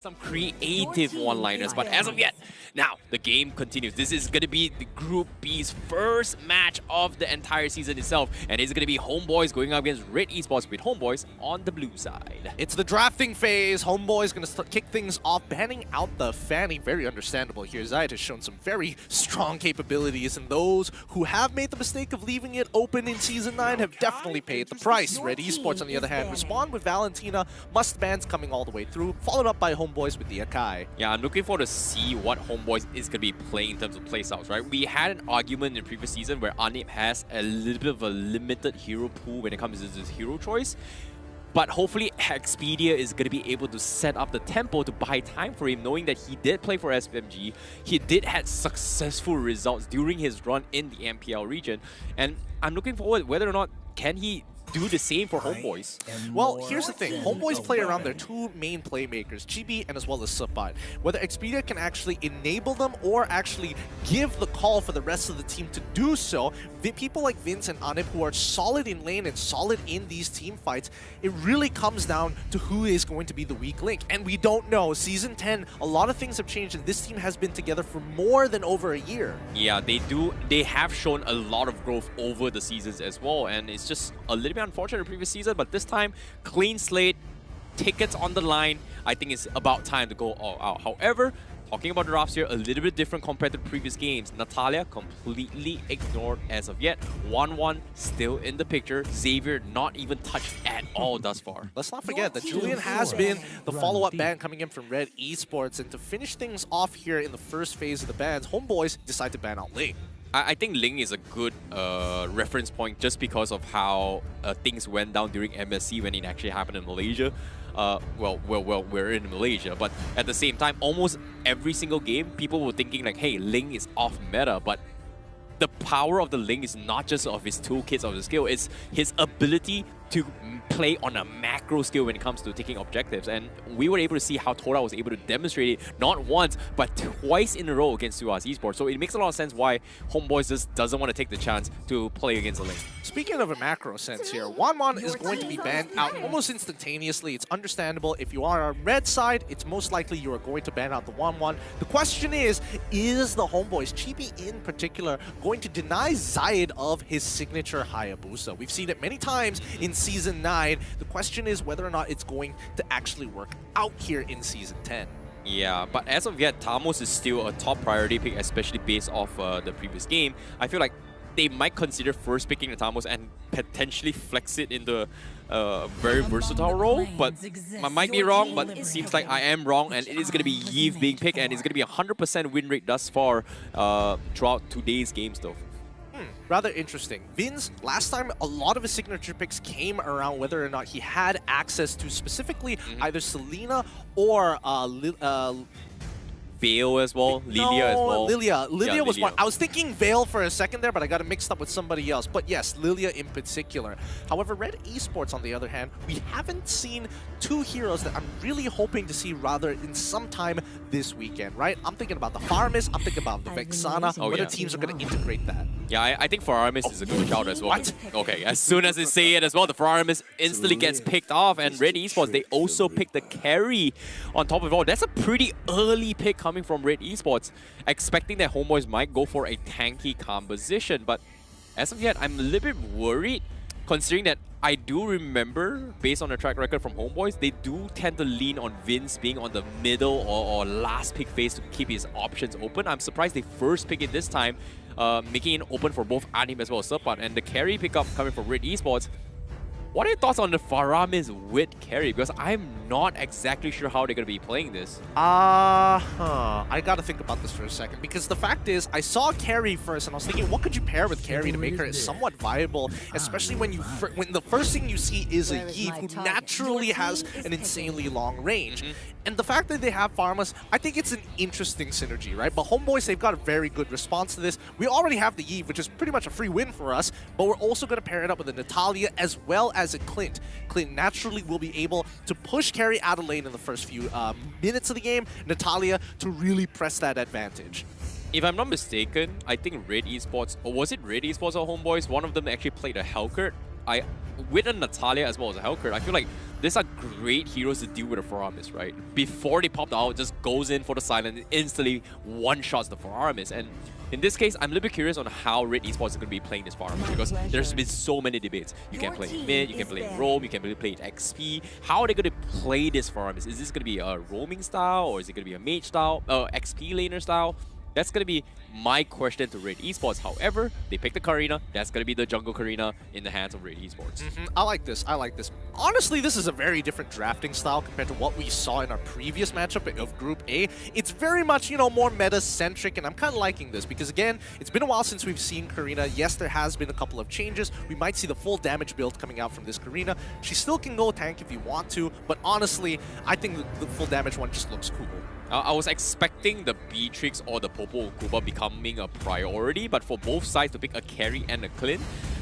some creative one-liners, but as of yet, now the game continues. This is going to be the Group B's first match of the entire season itself, and it's going to be HOMEBOIS going up against Red Esports with HOMEBOIS on the blue side. It's the drafting phase. HOMEBOIS going to kick things off, banning out the Fanny. Very understandable here. Zayed has shown some very strong capabilities, and those who have made the mistake of leaving it open in Season 9 have definitely paid the price. Red Esports, on the other hand, respond with Valentina, must bans coming all the way through, followed up by HOMEBOIS with the Akai. Yeah, I'm looking forward to see what HOMEBOIS is going to be playing in terms of playstyles, right? We had an argument in the previous season where Anip has a little bit of a limited hero pool when it comes to his hero choice. But hopefully Expedia is going to be able to set up the tempo to buy time for him, knowing that he did play for SPMG. He did have successful results during his run in the MPL region. And I'm looking forward whether or not can he do the same for HOMEBOIS. Well, here's the thing. HOMEBOIS play around their two main playmakers, Chibi and as well as Supat. Whether Expedia can actually enable them or actually give the call for the rest of the team to do so, people like Vince and Anip who are solid in lane and solid in these team fights, it really comes down to who is going to be the weak link. And we don't know. Season 10, a lot of things have changed, and this team has been together for more than over a year. Yeah, they do. They have shown a lot of growth over the seasons as well, and it's just a little bit unfortunate the previous season, but this time, clean slate, tickets on the line. I think it's about time to go all out. However, talking about the drafts here, a little bit different compared to the previous games. Natalia completely ignored as of yet. 1-1 still in the picture. Xavier not even touched at all thus far. Let's not forget that Julian has been the follow-up ban coming in from Red Esports, and to finish things off here in the first phase of the bans, HOMEBOIS decide to ban out Ling. I think Ling is a good reference point just because of how things went down during MSC when it actually happened in Malaysia. Well, we're in Malaysia, but at the same time, almost every single game, people were thinking like, hey, Ling is off meta, but the power of the Ling is not just of his toolkits of the skill, it's his ability to play on a macro skill when it comes to taking objectives. And we were able to see how Tora was able to demonstrate it not once, but twice in a row against Suaz Esports. So it makes a lot of sense why HOMEBOIS just doesn't want to take the chance to play against a Ling. Speaking of a macro sense here, Wanwan is going to be banned out almost instantaneously. It's understandable. If you are on red side, it's most likely you are going to ban out the Wanwan. The question is the HOMEBOIS, Chibi in particular, going to deny Zayed of his signature Hayabusa? We've seen it many times in Season 9. The question is whether or not it's going to actually work out here in Season 10. Yeah, but as of yet, Tamos is still a top priority pick, especially based off the previous game. I feel like they might consider first picking the Tamos and potentially flex it into a very versatile role, but I might be wrong, but it seems like I am wrong, and it is going to be Yves being picked, and it's going to be a 100% win rate thus far throughout today's games though. Rather interesting. Vince, last time a lot of his signature picks came around whether or not he had access to specifically either Selena or Veil as well, Lilia as well. Lilia Yeah, was Lilia. one. I was thinking Veil for a second there, but I got it mixed up with somebody else. But yes, Lilia in particular. However, Red Esports, on the other hand, we haven't seen two heroes that I'm really hoping to see rather in some time this weekend, right? I'm thinking about the Farmis, I'm thinking about the Vexana, whether teams are going to integrate that. Yeah, I think Faramis is a good shout as well. What? Okay, as soon as they say it as well, the Faramis instantly gets picked off, and Red Esports, they also pick the carry on top of it all. That's a pretty early pick coming from Red Esports, expecting that HOMEBOIS might go for a tanky composition, but as of yet, I'm a little bit worried, considering that I do remember, based on the track record from HOMEBOIS, they do tend to lean on Vince being on the middle or last pick phase to keep his options open. I'm surprised they first pick it this time, making it open for both Anim as well as Supat, and the carry pickup coming from Red Esports. What are your thoughts on the Faramis with carry? Because I'm not exactly sure how they're going to be playing this. I gotta think about this for a second, because the fact is, I saw carry first and I was thinking, what could you pair with carry to make her somewhat viable, especially when when the first thing you see is a Yves who naturally has an insanely long range. And the fact that they have Farmas, I think it's an interesting synergy, right? But HOMEBOIS, they've got a very good response to this. We already have the Yves, which is pretty much a free win for us, but we're also going to pair it up with a Natalia as well as a Clint. Clint naturally will be able to push carry out of lane in the first few minutes of the game. Natalia to really press that advantage. If I'm not mistaken, I think Red Esports, or was it Red Esports or HOMEBOIS, one of them actually played a Hellcurt. With a Natalia as well as a Hellcurt, I feel like these are great heroes to deal with the Foramis, right? Before they pop out, just goes in for the silent and instantly one-shots the Foramis. And in this case, I'm a little bit curious on how Red Esports is going to be playing this Foramis because there's been so many debates. You can play in mid, you can play in roam, you can play in XP. How are they going to play this Foramis? Is this going to be a roaming style or is it going to be a mage style, XP laner style? That's going to be my question to Red Esports. However, they picked the Karina. That's going to be the jungle Karina in the hands of Red Esports. I like this. I like this. Honestly, this is a very different drafting style compared to what we saw in our previous matchup of Group A. It's very much, you know, more meta-centric, and I'm kind of liking this because, again, it's been a while since we've seen Karina. Yes, there has been a couple of changes. We might see the full damage build coming out from this Karina. She still can go tank if you want to, but honestly, I think the full damage one just looks cool. I was expecting the Beatrix or the Popo Okuba becoming a priority, but for both sides to pick a carry and a Clint,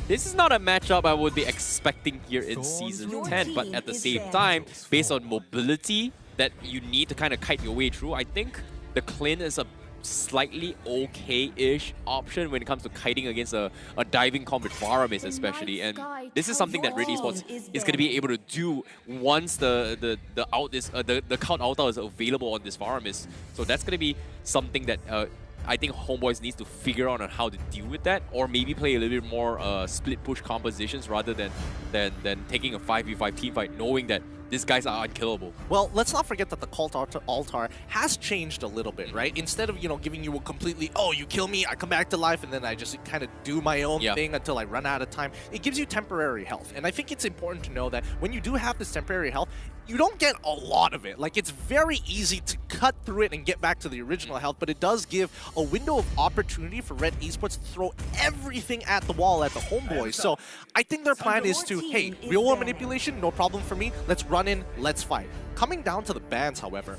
this is not a matchup I would be expecting here in Season 10, but at the same time, based on mobility that you need to kind of kite your way through, I think the Clint is a slightly okay-ish option when it comes to kiting against a diving comp with Foramis especially, and this is something that Red Esports is going to be able to do once the count altar is available on this Foramis. So that's going to be something that I think HOMEBOIS needs to figure out on how to deal with that, or maybe play a little bit more split push compositions rather than taking a 5v5 team fight, knowing that these guys are unkillable. Well, let's not forget that the cult altar has changed a little bit, right? Instead of, you know, giving you a completely, oh, you kill me, I come back to life, and then I just kind of do my own thing until I run out of time, it gives you temporary health. And I think it's important to know that when you do have this temporary health, you don't get a lot of it. Like, it's very easy to cut through it and get back to the original health, but it does give a window of opportunity for Red Esports to throw everything at the wall at the HOMEBOIS. So I think their plan is to, hey, real world manipulation, no problem for me. Let's run in, let's fight. Coming down to the bans, however,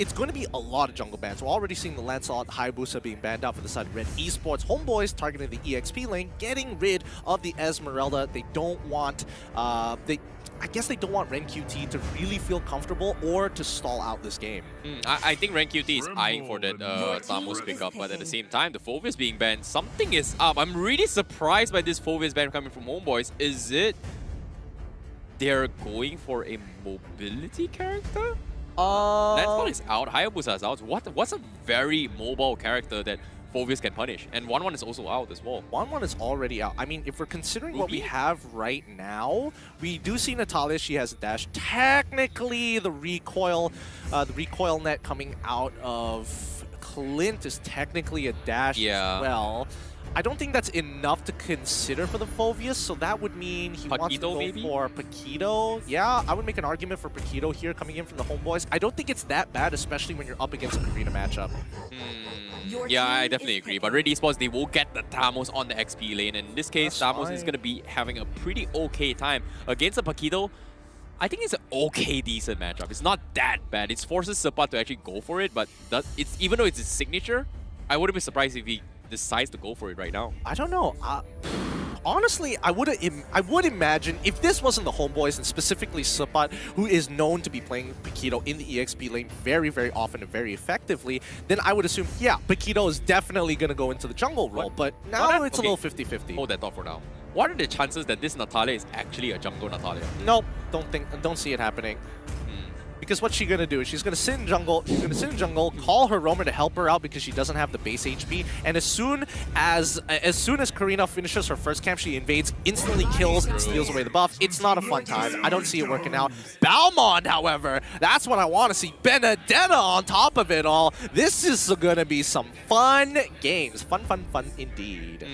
it's going to be a lot of jungle bans. We're already seeing the Lancelot, Hayabusa being banned out for the side of Red Esports. HOMEBOIS targeting the EXP lane, getting rid of the Esmeralda. They don't want, I guess they don't want RenQT to really feel comfortable or to stall out this game. I think RenQT is eyeing for that Thamos pickup, but at the same time, the Phoveus being banned, something is up. I'm really surprised by this Phoveus ban coming from HOMEBOIS. Is it they're going for a mobility character? Lancelot is out, Hayabusa is out. What's a very mobile character that Phoveus can punish? And 1-1 is also out as well. 1-1 is already out. I mean, if we're considering what we have right now, we do see Natalia, she has a dash. Technically, the recoil net coming out of Clint is technically a dash as well. I don't think that's enough to consider for the Phoveus, so that would mean he wants to go for Paquito. Yeah, I would make an argument for Paquito here coming in from the HOMEBOIS. I don't think it's that bad, especially when you're up against an arena matchup. Yeah, I definitely agree. But Red Esports, they will get the Thamos on the XP lane. And in this case, Thamos is going to be having a pretty okay time. Against a Paquito, I think it's an okay, decent matchup. It's not that bad. It forces Sepa to actually go for it, but it's even though it's his signature, I wouldn't be surprised if he decides to go for it right now. I don't know. Honestly, I would imagine if this wasn't the HOMEBOIS and specifically Supat, who is known to be playing Paquito in the EXP lane very, very often and very effectively, then I would assume, yeah, Paquito is definitely going to go into the jungle role. But now it's a little 50-50. Hold that thought for now. What are the chances that this Natalia is actually a jungle Natalia? Nope, don't see it happening. Because what's she gonna do is she's gonna sit in jungle, call her roamer to help her out because she doesn't have the base HP, and as soon as Karina finishes her first camp, she invades, instantly kills, and steals away the buff. It's not a fun time. I don't see it working out. Balmond, however, that's what I want to see. Benedetta on top of it all. This is gonna be some fun games. Fun indeed.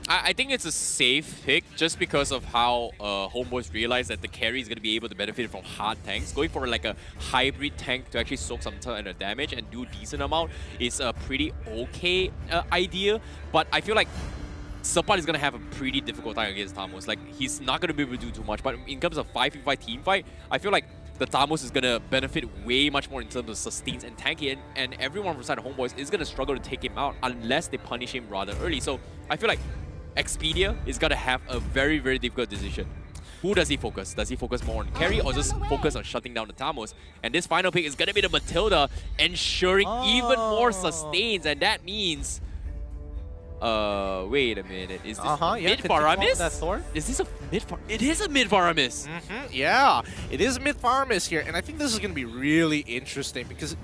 I think it's a safe pick just because of how HOMEBOIS realized that the carry is going to be able to benefit from hard tanks. Going for like a hybrid tank to actually soak some turn of damage and do a decent amount is a pretty okay idea. But I feel like Sepat is going to have a pretty difficult time against Thamos. Like, he's not going to be able to do too much. But in terms of 5v5 team fight, I feel like the Thamos is going to benefit way much more in terms of sustains and tanking. And everyone from side of HOMEBOIS is going to struggle to take him out unless they punish him rather early. So I feel like Expedia is going to have a very, very difficult decision. Who does he focus? Does he focus more on carry or just focus on shutting down the Thamos? And this final pick is going to be the Matilda, ensuring even more sustains. And that means Wait a minute. Is this Yeah, mid Faramis? That Thor? Is this a mid Far? It is a mid Faramis. Yeah, it is mid Faramis here, and I think this is going to be really interesting because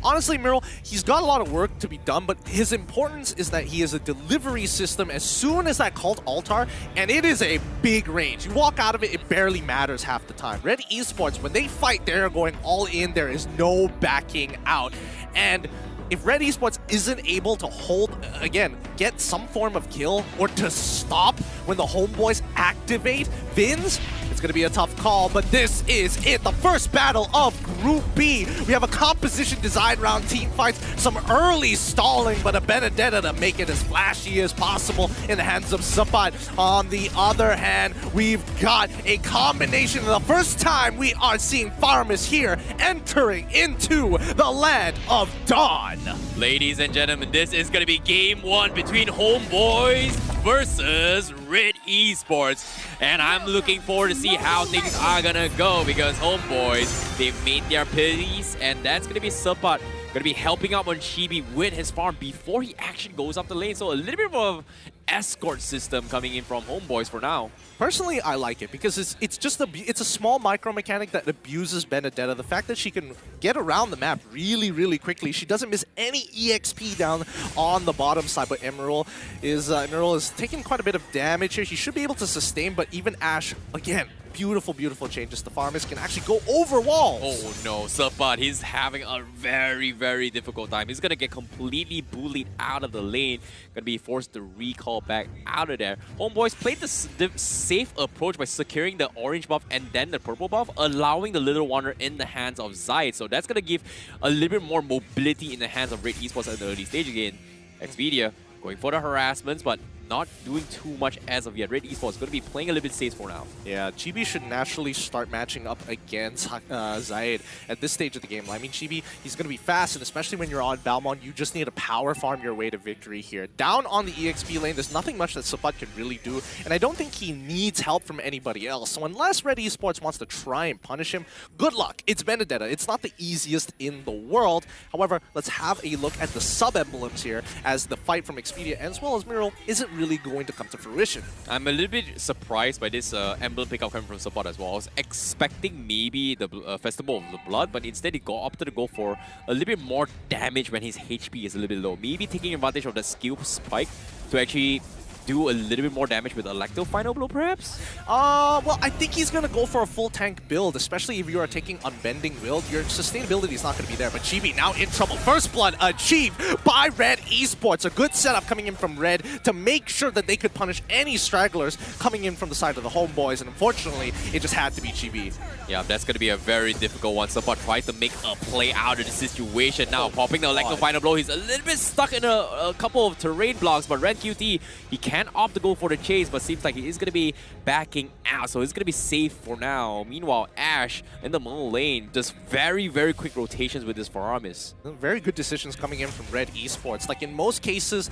honestly, Miral, he's got a lot of work to be done, but his importance is that he is a delivery system as soon as that cult altar, and it is a big range. You walk out of it, it barely matters half the time. Red Esports, when they fight, they're going all in. There is no backing out. And if Red Esports isn't able to hold, again, get some form of kill or to stop when the homeboys activate Vins, it's going to be a tough call, but this is it. The first battle of Group B. We have a composition design round, team fights, some early stalling, but a Benedetta to make it as flashy as possible in the hands of Sapat. On the other hand, we've got a combination. The first time we are seeing Faramis here entering into the land of Dawn. Ladies and gentlemen, this is going to be game 1 between Homeboys versus Red Esports. And I'm looking forward to see how things are going to go because Homeboys, they've made their piece, and that's going to be Sapat going to be helping out on Chibi with his farm before he actually goes up the lane. So a little bit of escort system coming in from Homeboys for now. Personally, I like it because it's a small micro mechanic that abuses Benedetta. The fact that she can get around the map really, really quickly. She doesn't miss any EXP down on the bottom side, but Emerald is taking quite a bit of damage here. He should be able to sustain, but even Ash, again, beautiful, beautiful changes. The Faramis can actually go over walls. Oh no, Sapat, he's having a very, very difficult time. He's going to get completely bullied out of the lane. Going to be forced to recall back out of there. Homeboys played the safe approach by securing the orange buff and then the purple buff, allowing the Little Wanderer in the hands of Zayed. So that's going to give a little bit more mobility in the hands of Red Esports at the early stage again. Expedia going for the harassments, but not doing too much as of yet. Red Esports going to be playing a little bit safe for now. Yeah, Chibi should naturally start matching up against Zayed at this stage of the game. I mean, Chibi, he's going to be fast, and especially when you're on Balmond, you just need to power farm your way to victory here. Down on the EXP lane, there's nothing much that Sapat can really do, and I don't think he needs help from anybody else. So unless Red Esports wants to try and punish him, good luck. It's Benedetta. It's not the easiest in the world. However, let's have a look at the sub-emblems here as the fight from Expedia as well as Miral isn't really going to come to fruition. I'm a little bit surprised by this emblem pickup coming from Sapat as well. I was expecting maybe the Festival of the Blood, but instead he opted to go for a little bit more damage when his HP is a little bit low. Maybe taking advantage of the skill spike to actually do a little bit more damage with Electo Final Blow, perhaps? Well, I think he's going to go for a full tank build, especially if you are taking Unbending build. Your sustainability is not going to be there, but Chibi now in trouble. First blood achieved by Red Esports. A good setup coming in from Red to make sure that they could punish any stragglers coming in from the side of the Homeboys, and unfortunately, it just had to be Chibi. Yeah, that's going to be a very difficult one. Sapat tried to make a play out of the situation. Now, popping the Electro Final Blow, he's a little bit stuck in a couple of terrain blocks, but Red QT, he can opt to go for the chase, but seems like he is going to be backing out, so he's going to be safe for now. Meanwhile, Ash in the middle lane, just very, very quick rotations with this Faramis. Very good decisions coming in from Red Esports. Like in most cases,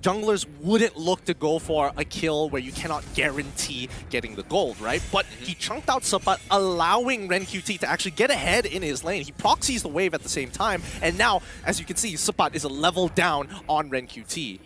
junglers wouldn't look to go for a kill where you cannot guarantee getting the gold, right? But he chunked out Sapat, allowing Ren QT to actually get ahead in his lane. He proxies the wave at the same time, and now, as you can see, Sapat is a level down on Ren QT.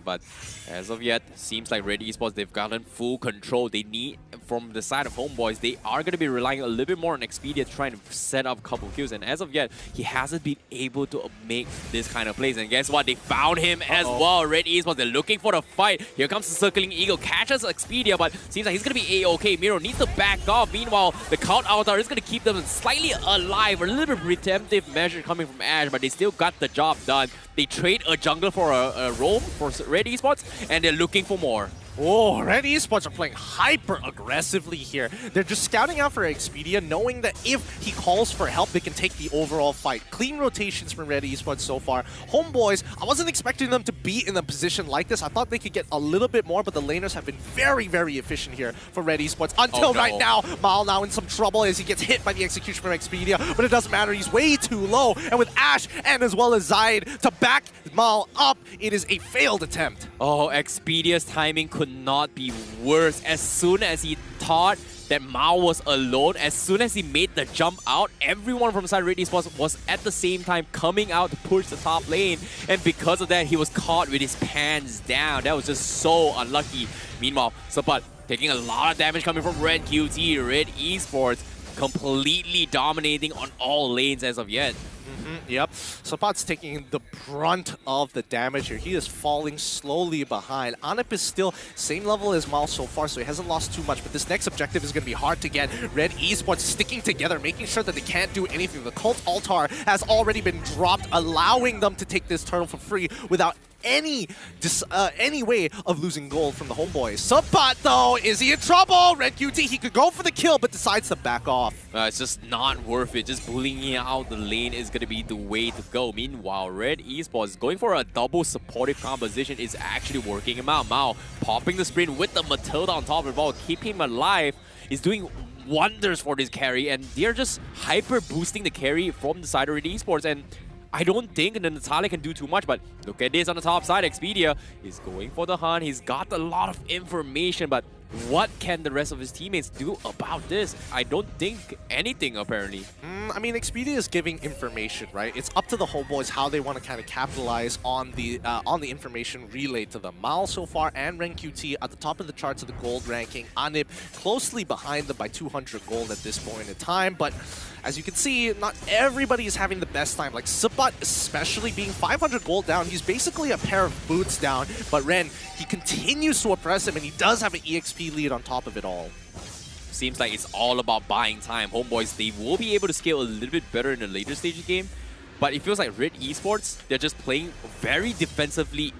But as of yet, seems like Red Esports, they've gotten full control. They need, from the side of Homeboys, they are going to be relying a little bit more on Expedia trying to set up a couple of kills. And as of yet, he hasn't been able to make this kind of plays. And guess what? They found him as well. Red Esports, they're looking for the fight. Here comes the Circling Eagle, catches Expedia, but seems like he's going to be A-OK. Miro needs to back off. Meanwhile, the Count Altar is going to keep them slightly alive. A little bit redemptive measure coming from Ash, but they still got the job done. They trade a jungler for a roam for Red Esports, and they're looking for more. Oh, Red Esports are playing hyper aggressively here. They're just scouting out for Expedia, knowing that if he calls for help, they can take the overall fight. Clean rotations from Red Esports so far. Homeboys, I wasn't expecting them to be in a position like this. I thought they could get a little bit more, but the laners have been very, very efficient here for Red Esports. Until right now, Mal now in some trouble as he gets hit by the execution from Expedia, but it doesn't matter. He's way too low. And with Ash and as well as Zayed to back Mal up, it is a failed attempt. Oh, Expedia's timing could not be worse. As soon as he thought that Mao was alone. As soon as he made the jump out, everyone from side REDESPORTS was at the same time coming out to push the top lane. And because of that, he was caught with his pants down. That was just so unlucky. Meanwhile, Sapat taking a lot of damage coming from Red QT, Red Esports, completely dominating on all lanes as of yet. Yep, Sapat's taking the brunt of the damage here. He is falling slowly behind. Anip is still same level as Mal so far, so he hasn't lost too much, but this next objective is going to be hard to get. Red Esports sticking together, making sure that they can't do anything. The Cult Altar has already been dropped, allowing them to take this turtle for free without any way of losing gold from the homeboys. Sapat, though, is he in trouble? Red QT, he could go for the kill, but decides to back off. It's just not worth it. Just bullying out the lane is going to be the way to go. Meanwhile, Red Esports going for a double supportive composition is actually working him out. Mao popping the sprint with the Matilda on top of the ball, keeping him alive, is doing wonders for this carry, and they're just hyper boosting the carry from the side of Red Esports. And I don't think the Natalia can do too much, but look at this on the top side. Expedia is going for the hunt. He's got a lot of information, but what can the rest of his teammates do about this? I don't think anything, apparently. I mean, Expedia is giving information, right? It's up to the homeboys how they want to kind of capitalize on the information relayed to them. Mal so far and Ren QT at the top of the charts of the gold ranking. Anip closely behind them by 200 gold at this point in time, but as you can see, not everybody is having the best time. Like Sabat, especially being 500 gold down, he's basically a pair of boots down. But Ren, he continues to oppress him, and he does have an EXP lead on top of it all. Seems like it's all about buying time. Homeboys, they will be able to scale a little bit better in the later stage of the game, but it feels like Red Esports, they're just playing very defensively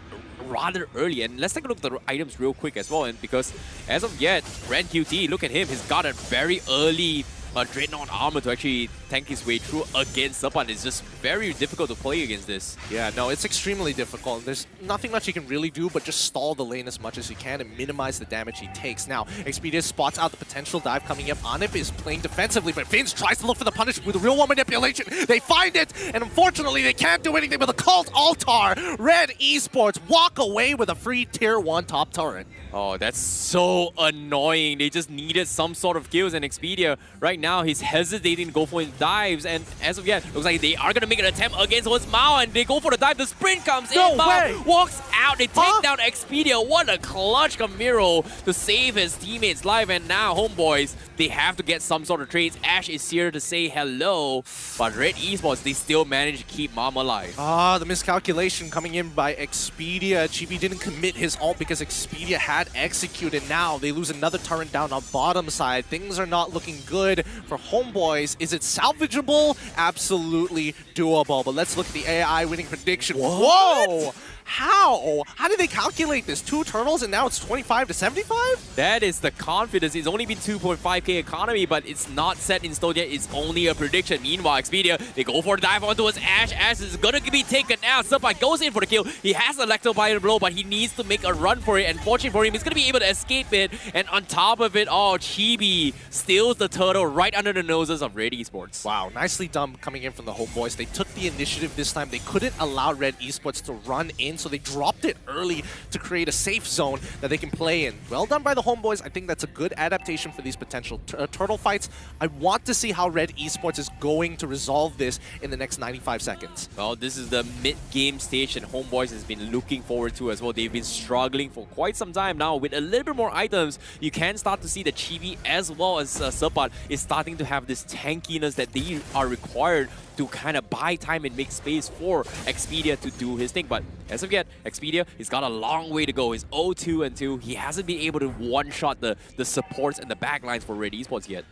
rather early. And let's take a look at the items real quick as well. And because as of yet, Ren QT, look at him, he's got a very early Dreadnought armor to actually tank his way through against Sapat. It's just very difficult to play against this. Yeah, no, it's extremely difficult. There's nothing much he can really do but just stall the lane as much as he can and minimize the damage he takes. Now, Expedia spots out the potential dive coming up. Anip is playing defensively, but Vince tries to look for the punish with a real one manipulation. They find it, and unfortunately, they can't do anything with a Cult Altar. Red Esports walk away with a free Tier 1 top turret. Oh, that's so annoying. They just needed some sort of kills, and Expedia right now he's hesitating to go for his dives, and as of yet, looks like they are gonna make an attempt against Mao, and they go for the dive. The sprint comes in. Mao walks out. They take down Expedia. What a clutch Camiro to save his teammates' life, and now homeboys, they have to get some sort of trades. Ash is here to say hello, but Red Esports, they still manage to keep Mom alive. The miscalculation coming in by Expedia. Chibi didn't commit his ult because Expedia had executed. Now they lose another turret down on bottom side. Things are not looking good for homeboys. Is it salvageable? Absolutely doable. But let's look at the AI winning prediction. Whoa! How? How did they calculate this? 2 turtles and now it's 25 to 75? That is the confidence. It's only been 2.5k economy, but it's not set in stone yet. It's only a prediction. Meanwhile, Expedia, they go for the dive onto his Ash. Ash is going to be taken out. Sapai goes in for the kill. He has a Electro blow, but he needs to make a run for it. And fortunately for him, he's going to be able to escape it. And on top of it, Chibi steals the turtle right under the noses of Red Esports. Wow, nicely done coming in from the homeboys. They took the initiative this time. They couldn't allow Red Esports to run in, so they dropped it early to create a safe zone that they can play in. Well done by the homeboys. I think that's a good adaptation for these potential turtle fights. I want to see how Red Esports is going to resolve this in the next 95 seconds. Well, this is the mid-game stage that homeboys has been looking forward to as well. They've been struggling for quite some time now. With a little bit more items, you can start to see the Chibi as well as Sapat is starting to have this tankiness that they are required to kind of buy time and make space for Expedia to do his thing. But as of yet, Expedia, he's got a long way to go. He's 0-2-2. He hasn't been able to one-shot the supports and the backlines for Red Esports yet.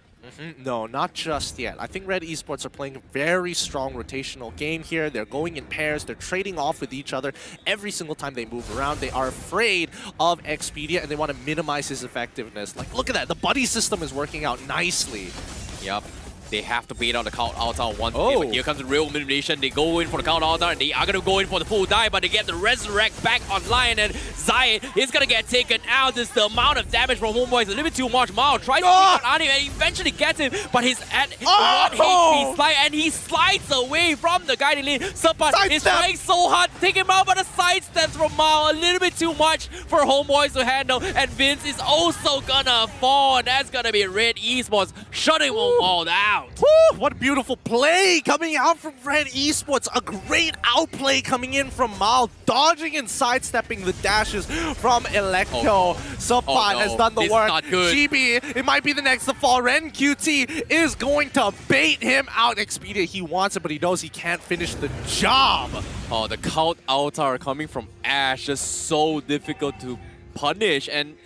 No, not just yet. I think Red Esports are playing a very strong rotational game here. They're going in pairs. They're trading off with each other every single time they move around. They are afraid of Expedia, and they want to minimize his effectiveness. Like, look at that. The buddy system is working out nicely. Yep. They have to bait out the count out on one. Oh. But here comes the real elimination. They go in for the count out and they are going to go in for the full dive, but they get the resurrect back online, and Zayed is going to get taken out. This the amount of damage from HOMEBOIS is a little bit too much. Mao tries to take out Anim and eventually gets him, but he's at 1 HP slide and he slides away from the guiding lane. Sapat is trying so hard to take him out, but the side steps from Mao a little bit too much for HOMEBOIS to handle, and Vince is also gonna fall, and that's gonna be Red Esports shutting them all out. Woo, what a beautiful play coming out from Red Esports. A great outplay coming in from Mal, dodging and sidestepping the dashes from Electo. Sapat has done the work. Not good. GB, it might be the next to fall. Ren QT is going to bait him out. Expedia, he wants it, but he knows he can't finish the job. Oh, the count out are coming from Ash, just so difficult to punish, and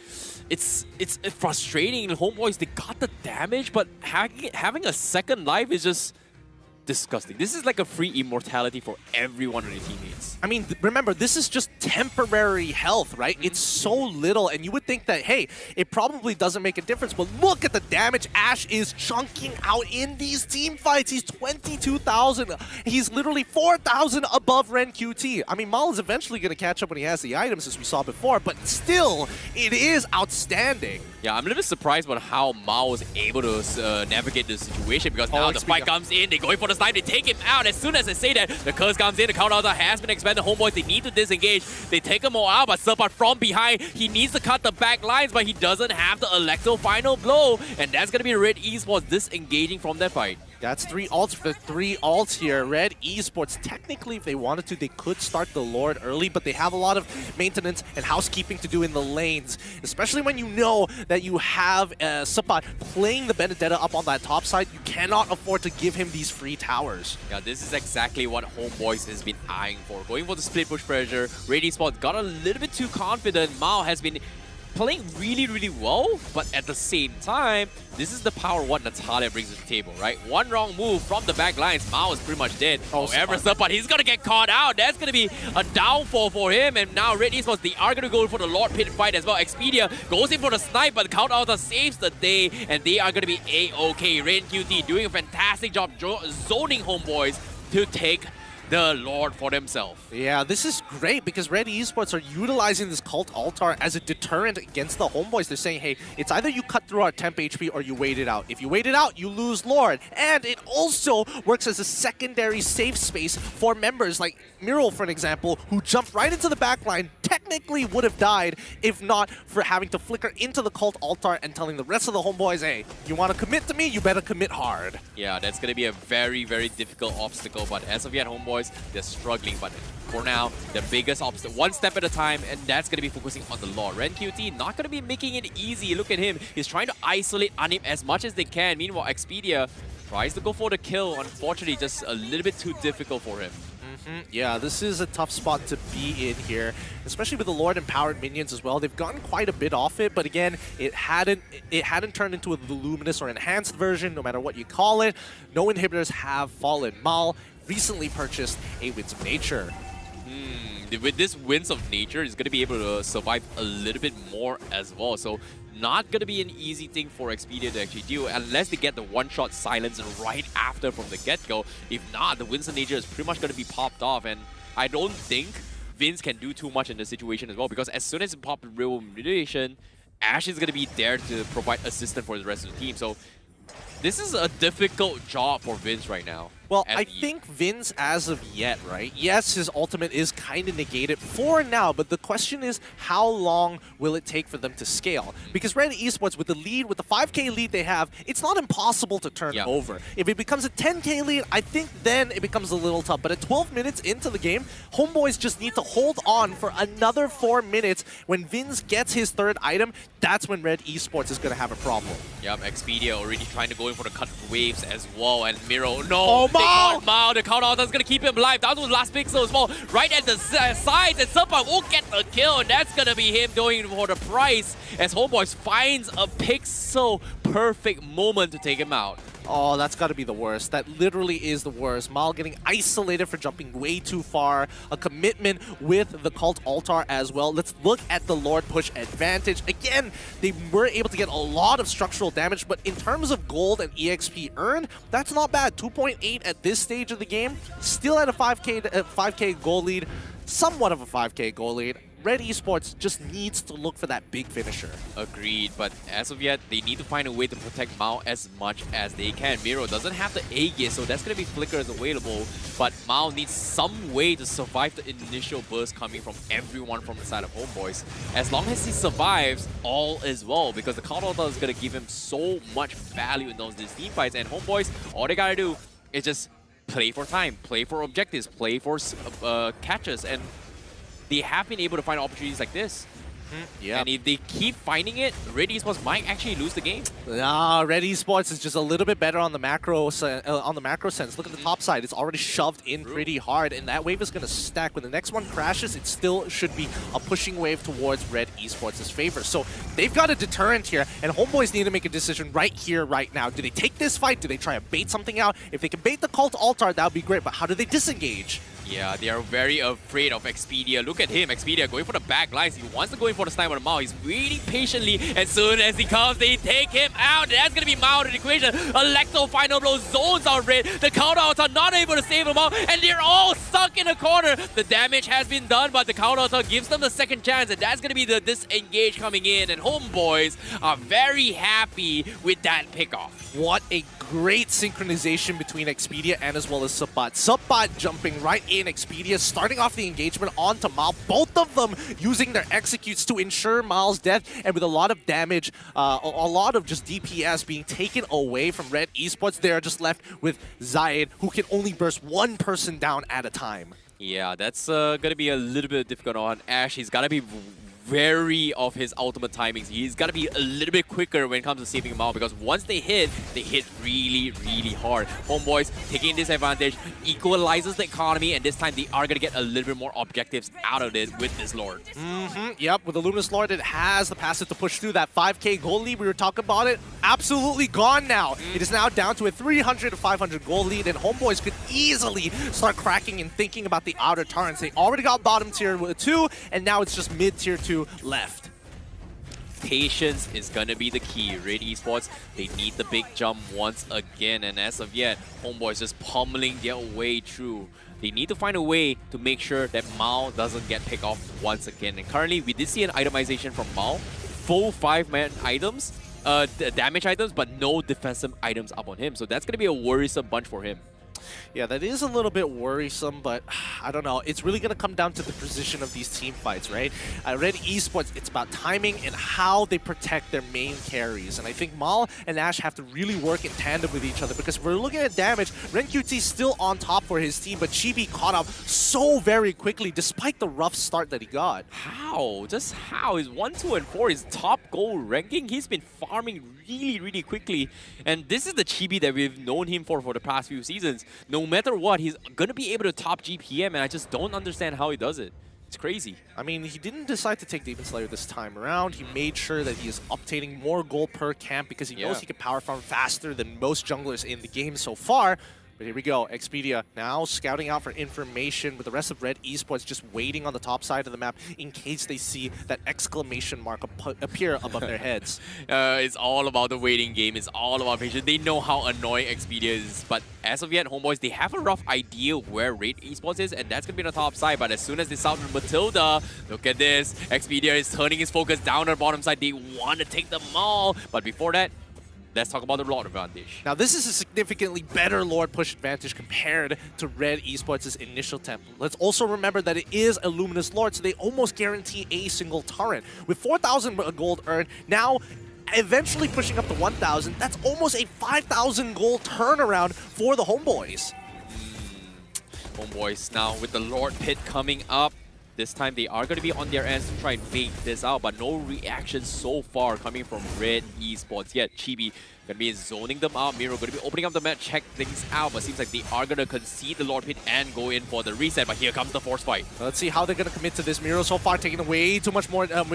it's frustrating. HOMEBOIS, they got the damage, but having a second life is just disgusting. This is like a free immortality for every one of the teammates. I mean, remember, this is just temporary health, right? It's so little, and you would think that, hey, it probably doesn't make a difference, but look at the damage Ash is chunking out in these team fights. He's 22,000. He's literally 4,000 above Ren QT. I mean, Mal is eventually going to catch up when he has the items, as we saw before, but still, it is outstanding. Yeah, I'm a little bit surprised about how Mao was able to navigate the situation, because now the fight comes in, they're going for the snipe, they take him out. As soon as they say that, the curse comes in, the counter has been expanded. HOMEBOIS, they need to disengage. They take them all out, but Sapat from behind, he needs to cut the back lines, but he doesn't have the Electo final blow, and that's going to be Red Esports disengaging from that fight. That's 3 ults for 3 ults here. Red Esports, technically, if they wanted to, they could start the Lord early, but they have a lot of maintenance and housekeeping to do in the lanes, especially when you know that you have Sapat playing the Benedetta up on that top side. You cannot afford to give him these free towers. Yeah, this is exactly what HOMEBOIS has been eyeing for. Going for the split push pressure. Red Esports got a little bit too confident. Mao has been playing really, really well, but at the same time, this is the power what Natalia brings to the table, right? One wrong move from the back lines, Mao is pretty much dead. However, Sapat, he's gonna get caught out. That's gonna be a downfall for him, and now Red Esports, they are gonna go for the Lord Pit fight as well. Expedia goes in for the snipe, but the count out saves the day, and they are gonna be A-OK. Ren QT doing a fantastic job zoning HOMEBOIS to take the Lord for themselves. Yeah, this is great because Red Esports are utilizing this cult altar as a deterrent against the HOMEBOIS. They're saying, hey, it's either you cut through our temp HP or you wait it out. If you wait it out, you lose Lord. And it also works as a secondary safe space for members like Miral, for an example, who jumped right into the backline, technically would have died if not for having to flicker into the cult altar and telling the rest of the HOMEBOIS, hey, you want to commit to me, you better commit hard. Yeah, that's going to be a very, very difficult obstacle, but as of yet, HOMEBOIS, they're struggling, but for now, the biggest obstacle, one step at a time, and that's going to be focusing on the Lord. Ren QT not going to be making it easy. Look at him. He's trying to isolate Anim as much as they can. Meanwhile, Expedia tries to go for the kill. Unfortunately, just a little bit too difficult for him. Yeah, this is a tough spot to be in here, especially with the Lord empowered minions as well. They've gotten quite a bit off it, but again, it hadn't turned into a luminous or enhanced version, no matter what you call it. No inhibitors have fallen. Mal recently purchased a Winds of Nature. With this Winds of Nature, he's going to be able to survive a little bit more as well. So not going to be an easy thing for Expedia to actually do unless they get the one-shot silence right after from the get-go. If not, the Winds of Nature is pretty much going to be popped off, and I don't think Vince can do too much in the situation as well, because as soon as he pops real mutation, Ash is going to be there to provide assistance for the rest of the team. So this is a difficult job for Vince right now. Well, I think Vince, as of yet, right? Yes, his ultimate is kind of negated for now, but the question is, how long will it take for them to scale? Because Red Esports, with the lead, with the 5K lead they have, it's not impossible to turn over. If it becomes a 10K lead, I think then it becomes a little tough. But at 12 minutes into the game, HOMEBOIS just need to hold on for another 4 minutes. When Vince gets his third item, that's when Red Esports is going to have a problem. Yep, Expedia already trying to go in for the cut waves as well, and Miro, no! Oh, Mao, the counter is going to keep him alive. Down to the last pixel as well. Right at the sides, and Sapat won't get the kill, and that's going to be him going for the price as HOMEBOIS finds a pixel perfect moment to take him out. Oh, that's got to be the worst. That literally is the worst. Mal getting isolated for jumping way too far. A commitment with the Cult Altar as well. Let's look at the Lord Push advantage. Again, they were able to get a lot of structural damage, but in terms of gold and EXP earned, that's not bad. 2.8 at this stage of the game. Still at a 5K goal lead. Somewhat of a 5K goal lead. Red Esports just needs to look for that big finisher. Agreed, but as of yet, they need to find a way to protect Mao as much as they can. Miro doesn't have the A gear, so that's going to be flickers available, but Mao needs some way to survive the initial burst coming from everyone from the side of Homeboys. As long as he survives, all is well, because the Cult Altar is going to give him so much value in these team fights, and Homeboys, all they got to do is just play for time, play for objectives, play for catches, and they have been able to find opportunities like this. Yeah. And if they keep finding it, Red Esports might actually lose the game. Nah, Red Esports is just a little bit better on the macro sense. Look at the top side; it's already shoved in pretty hard, and that wave is going to stack. When the next one crashes, it still should be a pushing wave towards Red Esports' favor. So they've got a deterrent here, and Homeboys need to make a decision right here, right now. Do they take this fight? Do they try to bait something out? If they can bait the Cult Altar, that would be great. But how do they disengage? Yeah, they are very afraid of Expedia. Look at him, Expedia going for the back lines. He wants to go in for the snipe on the Mao. He's waiting patiently. As soon as he comes, they take him out. That's going to be Mao in the equation. Electro final blow zones out Red. The countouts are not able to save him out, and they're all stuck in a corner. The damage has been done, but the countouts gives them the second chance, and that's going to be the disengage coming in. And Homeboys are very happy with that pickoff. What a great synchronization between Expedia and as well as Subbat. Subbat jumping right in, Expedia starting off the engagement onto Mal. Both of them using their executes to ensure Mal's death, and with a lot of damage, a lot of just DPS being taken away from Red Esports, they are just left with Zayed, who can only burst one person down at a time. Yeah, that's going to be a little bit difficult on Ash. He's got to be wary of his ultimate timings. He's got to be a little bit quicker when it comes to saving him out, because once they hit really, really hard. Homeboys taking this advantage, equalizes the economy, and this time they are going to get a little bit more objectives out of it with this Lord. Yep, with the Luminous Lord, it has the passive to push through that 5K goal lead. We were talking about it. Absolutely gone now. It is now down to a 300 to 500 goal lead, and Homeboys could easily start cracking and thinking about the outer turrets. They already got bottom tier 2, and now it's just mid tier 2 left. Patience is going to be the key. Red Esports, they need the big jump once again, and as of yet, Homeboys just pummeling their way through. They need to find a way to make sure that Mao doesn't get picked off once again. And currently, we did see an itemization from Mao. Full 5-man items, damage items, but no defensive items up on him. So that's going to be a worrisome bunch for him. Yeah, that is a little bit worrisome, but I don't know. It's really going to come down to the precision of these team fights, right? Red Esports, it's about timing and how they protect their main carries. And I think Mal and Ash have to really work in tandem with each other, because if we're looking at damage, RenQT is still on top for his team, but Chibi caught up so very quickly despite the rough start that he got. How? Just how? He's 1, 2, and 4. His top goal ranking. He's been farming really, really quickly. And this is the Chibi that we've known him for the past few seasons. No matter what, he's going to be able to top GPM, and I just don't understand how he does it. It's crazy. I mean, he didn't decide to take Demon Slayer this time around. He made sure that he is obtaining more gold per camp, because he knows he can power farm faster than most junglers in the game so far. But here we go, Expedia now scouting out for information, with the rest of Red Esports just waiting on the top side of the map in case they see that exclamation mark appear above their heads. It's all about the waiting game. It's all about patience. They know how annoying Expedia is, but as of yet, Homeboys, they have a rough idea where Red Esports is, and that's going to be on the top side. But as soon as they sound Matilda, look at this. Expedia is turning his focus down on the bottom side. They want to take them all, but before that, let's talk about the Lord advantage. Now, this is a significantly better Lord push advantage compared to Red Esports' initial tempo. Let's also remember that it is a Luminous Lord, so they almost guarantee a single turret. With 4,000 gold earned, now eventually pushing up to 1,000, that's almost a 5,000 gold turnaround for the Homeboys. Homeboys now with the Lord Pit coming up. This time they are going to be on their ends to try and bait this out, but no reaction so far coming from Red Esports yet. Chibi going to be zoning them out. Miro going to be opening up the map, check things out, but seems like they are going to concede the Lord Pit and go in for the reset, but here comes the force fight. Let's see how they're going to commit to this. Miro so far taking way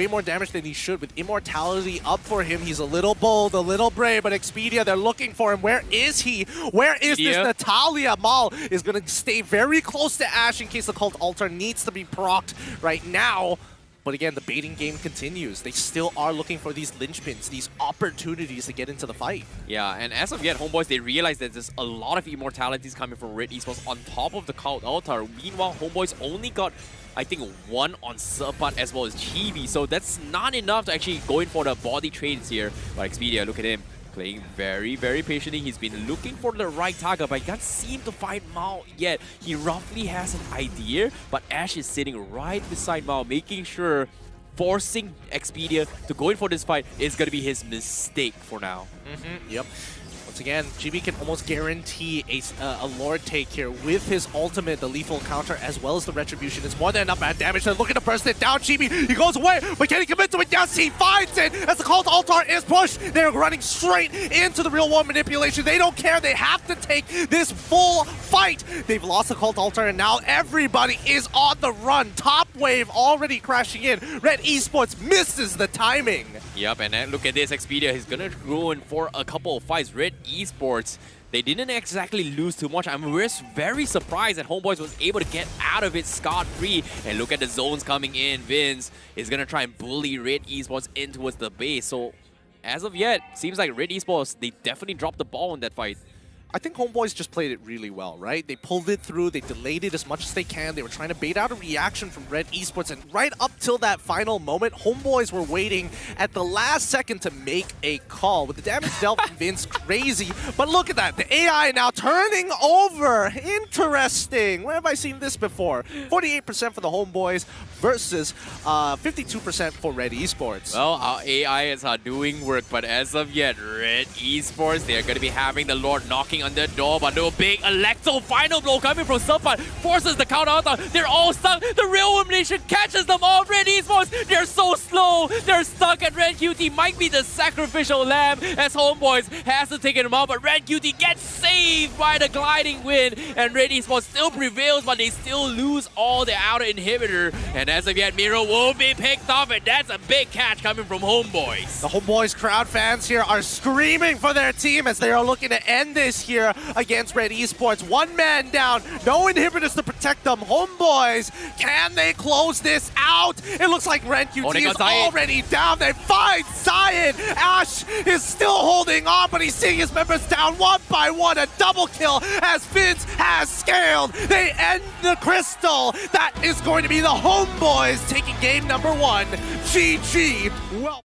more damage than he should. With Immortality up for him, he's a little bold, a little brave, but Expedia, they're looking for him. Where is he? Where is this Natalia? Mal is going to stay very close to Ash in case the Cult Altar needs to be procced right now. But again, the baiting game continues. They still are looking for these linchpins, these opportunities to get into the fight. Yeah, and as of yet, Homeboys, they realize that there's a lot of immortalities coming from Red Esports on top of the Cult Altar. Meanwhile, Homeboys only got, I think, one on Serpat as well as Chibi, so that's not enough to actually go in for the body trades here. But Expedia, look at him. Playing very, very patiently. He's been looking for the right target, but he can't seem to find Mao yet. He roughly has an idea, but Ash is sitting right beside Mao, making sure forcing Expedia to go in for this fight is going to be his mistake for now. Yep. Once again, GB can almost guarantee a Lord take here with his ultimate, the lethal counter, as well as the retribution. It's more than enough bad damage. They're looking to burst it down. GB, he goes away, but can he commit to it? Yes, he finds it as the Cult Altar is pushed. They're running straight into the real world manipulation. They don't care. They have to take this full fight. They've lost the Cult Altar, and now everybody is on the run. Top wave already crashing in. Red Esports misses the timing. Yep, and look at this, Expedia. He's going to go in for a couple of fights. Red Esports, they didn't exactly lose too much. We're very surprised that Homeboys was able to get out of it scot-free. And look at the zones coming in. Vince is going to try and bully Red Esports in towards the base. So, as of yet, seems like Red Esports, they definitely dropped the ball in that fight. I think Homeboys just played it really well, right? They pulled it through, they delayed it as much as they can, they were trying to bait out a reaction from Red Esports, and right up till that final moment, Homeboys were waiting at the last second to make a call. With the damage dealt from Vince, crazy, but look at that, the AI now turning over. Interesting, where have I seen this before? 48% for the Homeboys versus 52% for Red Esports. Well, our AI is doing work, but as of yet, Red Esports, they're going to be having the Lord knocking on their door, but no big Electro final blow coming from Serpat forces the counter out. They're all stuck. The real elimination catches them all. Red Esports, they're so slow. They're stuck, and Red QT might be the sacrificial lamb as Homeboys has to take him out, but Red QT gets saved by the gliding wind, and Red Esports still prevails, but they still lose all their outer inhibitor. And as of yet, Miro will be picked off, and that's a big catch coming from Homeboys. The Homeboys crowd fans here are screaming for their team as they are looking to end this here against Red Esports. One man down, no inhibitors to protect them. Homeboys, can they close this out? It looks like Red QT is already down. They find Cyan. Ash is still holding on, but he's seeing his members down one by one. A double kill as Vince has scaled. They end the crystal. That is going to be the Homeboys taking game number 1. GG. Well.